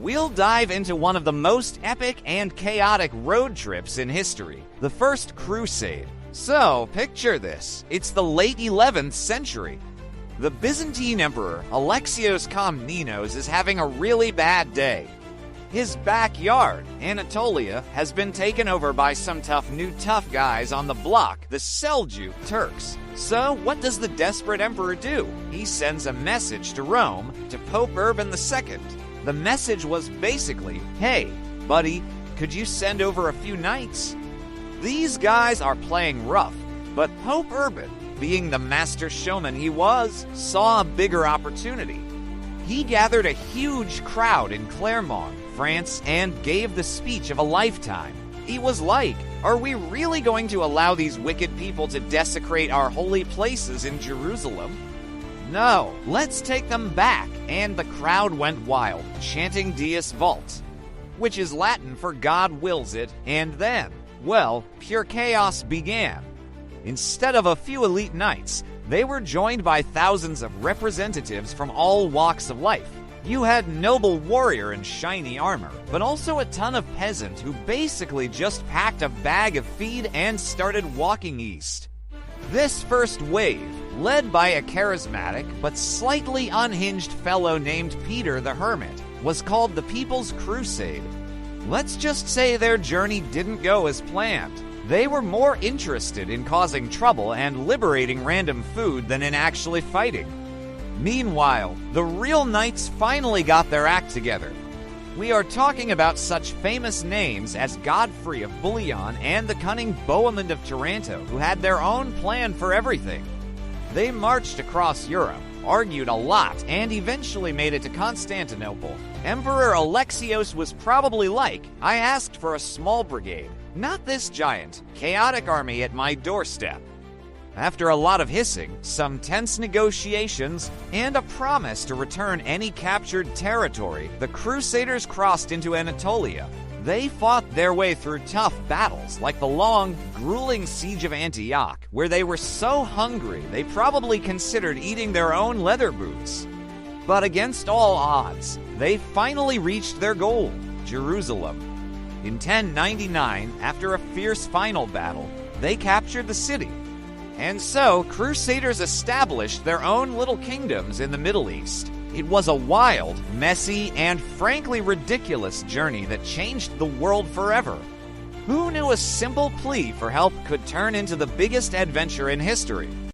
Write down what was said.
we'll dive into one of the most epic and chaotic road trips in history, the First Crusade. So, picture this. It's the late 11th century. The Byzantine Emperor Alexios Komnenos is having a really bad day. His backyard, Anatolia, has been taken over by some new tough guys on the block, the Seljuk Turks. So, what does the desperate emperor do? He sends a message to Rome, to Pope Urban II. The message was basically, hey, buddy, could you send over a few knights? These guys are playing rough, but Pope Urban, being the master showman he was, saw a bigger opportunity. He gathered a huge crowd in Clermont, France, and gave the speech of a lifetime. He was like, are we really going to allow these wicked people to desecrate our holy places in Jerusalem? No, let's take them back. And the crowd went wild, chanting Deus Vult, which is Latin for God wills it, and then, well, pure chaos began. Instead of a few elite knights, they were joined by thousands of representatives from all walks of life. You had noble warrior in shiny armor, but also a ton of peasant who basically just packed a bag of feed and started walking east. This first wave, led by a charismatic but slightly unhinged fellow named Peter the Hermit, was called the People's Crusade. Let's just say their journey didn't go as planned. They were more interested in causing trouble and liberating random food than in actually fighting. Meanwhile, the real knights finally got their act together. We are talking about such famous names as Godfrey of Bouillon and the cunning Bohemond of Taranto, who had their own plan for everything. They marched across Europe, argued a lot, and eventually made it to Constantinople. Emperor Alexios was probably like, I asked for a small brigade, not this giant, chaotic army at my doorstep. After a lot of hissing, some tense negotiations, and a promise to return any captured territory, the Crusaders crossed into Anatolia. They fought their way through tough battles, like the long, grueling siege of Antioch, where they were so hungry they probably considered eating their own leather boots. But against all odds, they finally reached their goal, Jerusalem. In 1099, after a fierce final battle, they captured the city. And so, Crusaders established their own little kingdoms in the Middle East. It was a wild, messy, and frankly ridiculous journey that changed the world forever. Who knew a simple plea for help could turn into the biggest adventure in history?